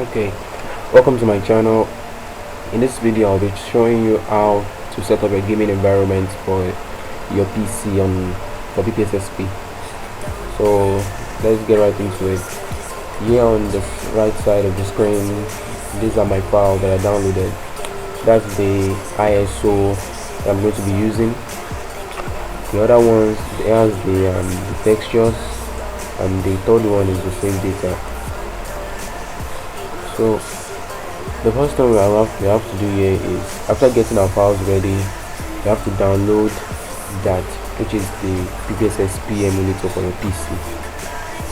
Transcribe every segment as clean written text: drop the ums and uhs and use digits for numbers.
Okay, welcome to my channel. In this video I'll be showing you how to set up a gaming environment for your PC on for PPSSP. So let's get right into it. Here on the right side of the screen, these are my files that I downloaded. That's the ISO that I'm going to be using. The other ones, it has the textures, and the third one is the same data. So the first thing we have to do here is, after getting our files ready, we have to download that, which is the PPSSP emulator for your PC.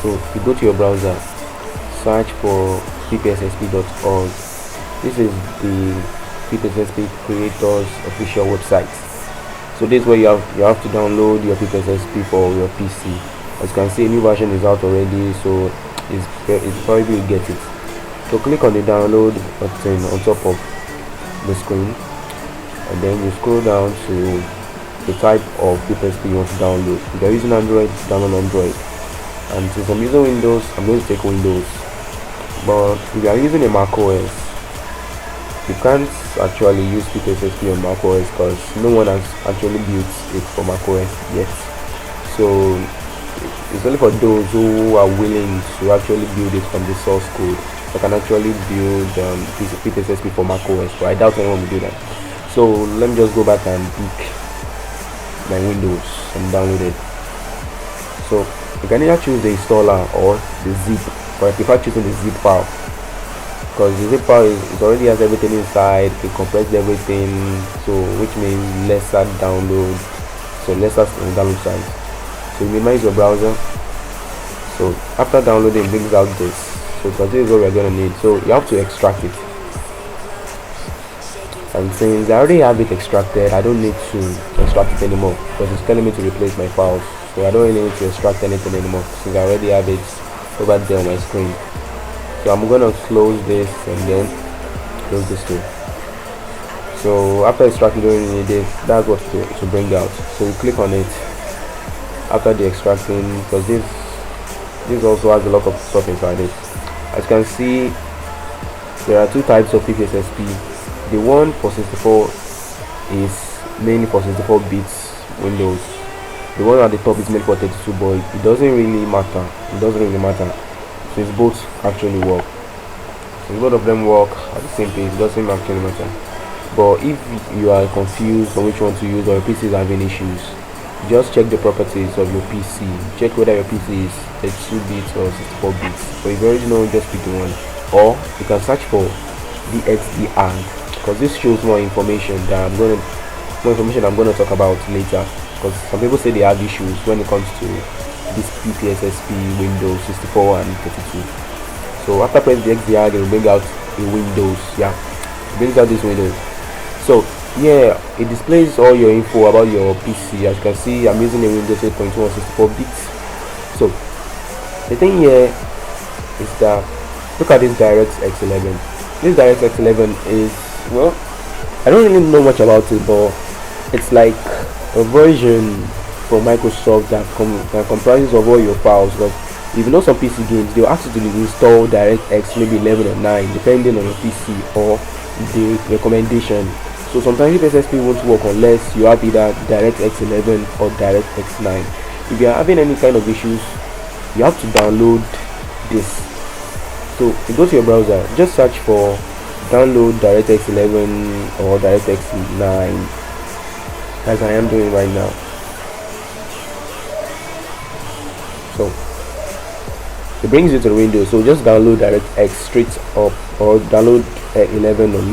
So you go to your browser, search for ppsspp.org. This is the PPSSP creators official website. So this is where you have to download your PPSSP for your PC. As you can see, a new version is out already, so it's probably you get it. So click on the download button on top of the screen, and then you scroll down to the type of PPSSP you want to download. If you're using Android, download Android. And since I'm using Windows, I'm going to take Windows. But if you are using a Mac OS, you can't actually use PPSSP on Mac OS because no one has actually built it for Mac OS yet. So it's only for those who are willing to actually build it from the source code. I can actually build PPSSP for Mac OS, but I doubt anyone will do that. So let me just go back and pick my Windows and download it. So you can either choose the installer or the zip, but I prefer choosing the zip file because the zip file it already has everything inside. It compressed everything, so which means lesser download, so lesser download size. So you minimize your browser. So after downloading, it brings out this. So because this is what we're going to need, so you have to extract it. And since I already have it extracted, I don't need to extract it anymore because it's telling me to replace my files. So I don't really need to extract anything anymore since I already have it over there on my screen. So I'm going to close this and then close this too. So after extracting, you don't really need this. That's what to bring out. So you click on it after the extracting, because this also has a lot of stuff inside it. As you can see, there are two types of PPSSP. The one for 64 is mainly for 64 bits Windows. The one at the top is made for 32, but it doesn't really matter. Since both actually work. Since both of them work at the same pace, it doesn't actually matter. But if you are confused on which one to use, or your PC is having issues, just check the properties of your PC. Check whether your PC is 32 bits or 64 bits. So if you already know, just pick the one. Or you can search for DXDR, because this shows more information that I'm going to talk about later. Because some people say they have issues when it comes to this PPSSP Windows 64 and 32. So after press the XDR, it will bring out a Windows. Yeah, it brings out this Windows. So yeah, it displays all your info about your PC. As you can see, I'm using a Windows 8.1 64 bits. So the thing here is that, look at this DirectX 11. This DirectX 11 is, well, I don't really know much about it, but it's like a version from Microsoft that comprises of all your files. But if you know some PC games, they'll ask you to install DirectX maybe 11 or 9 depending on your PC or the recommendation. So sometimes PPSSP won't work unless you have either DirectX 11 or DirectX 9. If you are having any kind of issues, you have to download this. So you go to your browser, just search for download DirectX 11 or DirectX 9, as I am doing right now. So it brings you to the window. So just download DirectX straight up, or download 11 or 9,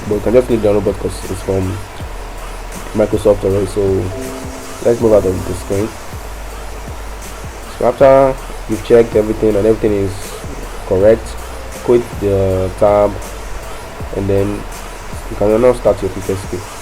but you can just click download because it's from Microsoft already. So let's move out of the screen. So after you've checked everything and everything is correct, quit the tab, and then you can now start your PPSSP.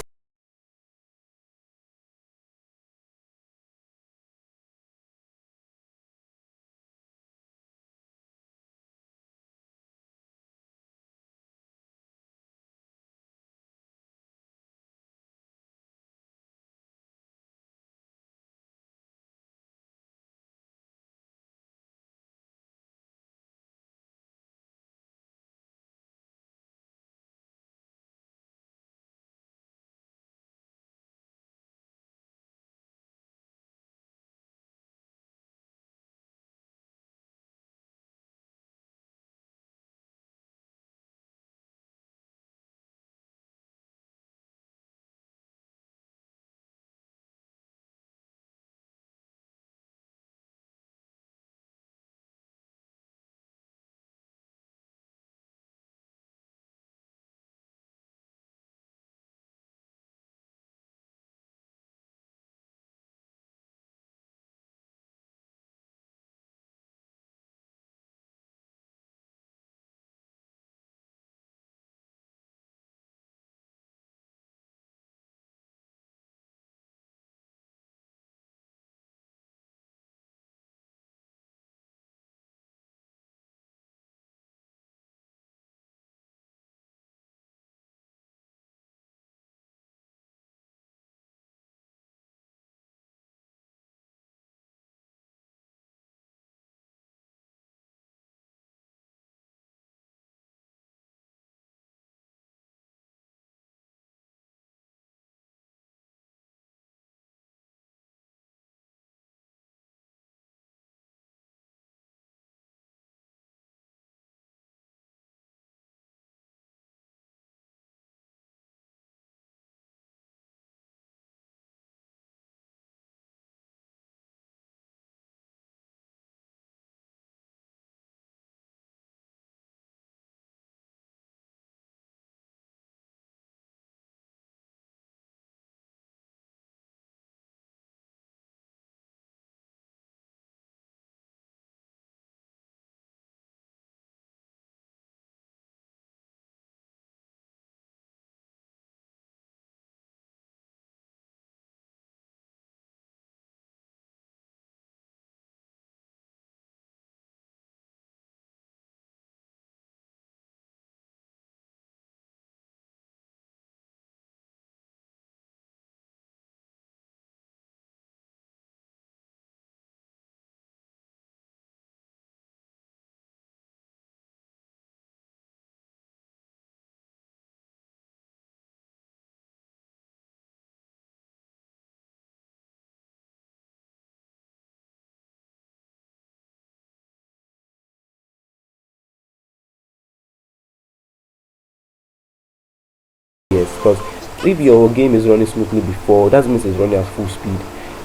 FPS. Because if your game is running smoothly before, that means it's running at full speed,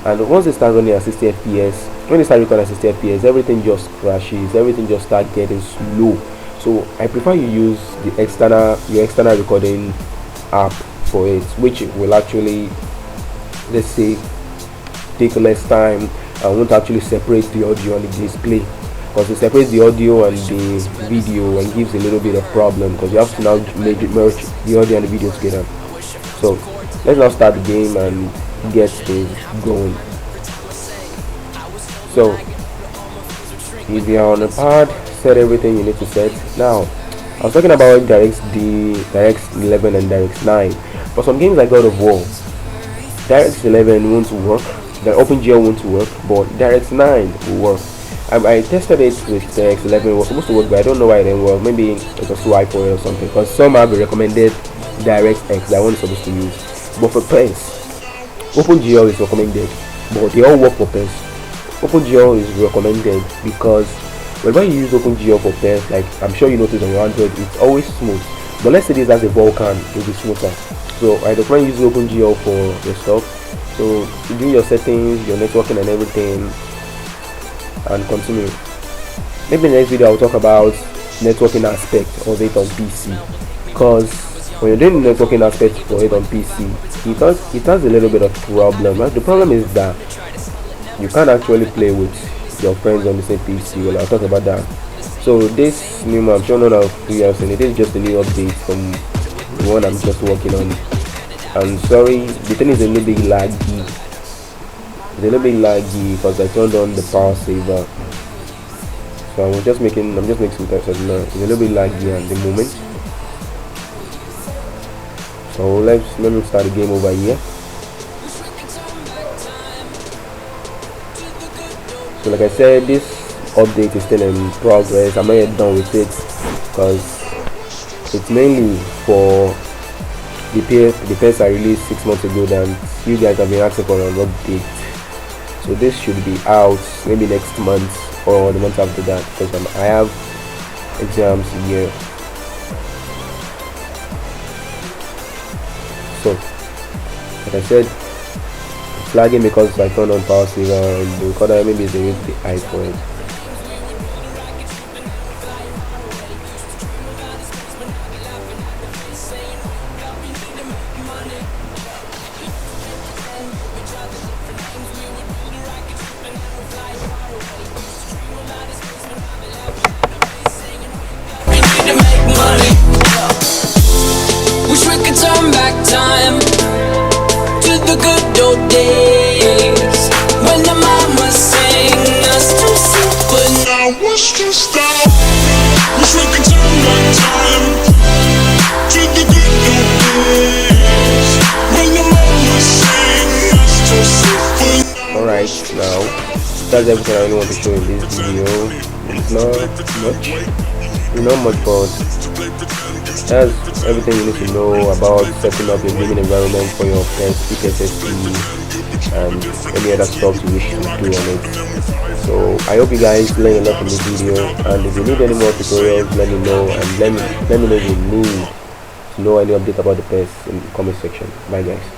and once it starts running at 60 fps, when it starts recording at 60 fps, everything just crashes, everything just starts getting slow. So I prefer you use the external recording app for it, which will actually, let's say, take less time and won't actually separate the audio and the display, because it separates the audio and the video and gives a little bit of problem, because you have to now merge the audio and the video together. So let's now start the game and get things going. So if you are on the pad, set everything you need to set. Now I was talking about DirectX 11 and DirectX 9. For some games like God of War, DirectX 11 won't work, the OpenGL won't work, but DirectX 9 will work. I tested it with DirectX 11. It was supposed to work, but I don't know why it didn't work. Maybe it was too high for it or something, because some have recommended DirectX that one is supposed to use. But for PES, OpenGL is recommended, but they all work for PES. OpenGL is recommended because whenever you use OpenGL for PES, like I'm sure you notice on your Android, it's always smooth. But let's say this as a Vulkan, it will be smoother. So I recommend using OpenGL for your stuff. So you do your settings, your networking and everything, and continue. Maybe in the next video I'll talk about networking aspect of it on PC, because when you're doing the networking aspect for it on PC, it has a little bit of problem. The problem is that you can't actually play with your friends on the same PC. Well, I'll talk about that. So this new, I'm sure none of you have seen it, is just a new update from the one I'm just working on. I'm sorry, the thing is a little bit laggy. It's a little bit laggy because I turned on the power saver. So I'm just making some types of noise. It's a little bit laggy at the moment. So let me start the game over here. So like I said, this update is still in progress. I'm not yet done with it because it's mainly for the PES I released 6 months ago that you guys have been asking for an update. So this should be out maybe next month or the month after that, because I have exams here. So like I said, it's lagging because I turned on power saver and the recorder maybe is a little bit high for it. Wish we could turn back time to the good old days when the mama sang us to sleep, but now it's just out. Wish we could turn back time to the good old days when the mama sang us to sleep, but now. Alright, now that's everything I really want to show in this video. It's not much, but that's everything you need to know about setting up your gaming environment for your Pes PPSSPP and any other stuff you wish to do on it. So I hope you guys learn a lot from this video, and if you need any more tutorials, let me know, and let me know if you need to know any update about the Pes in the comment section. Bye guys.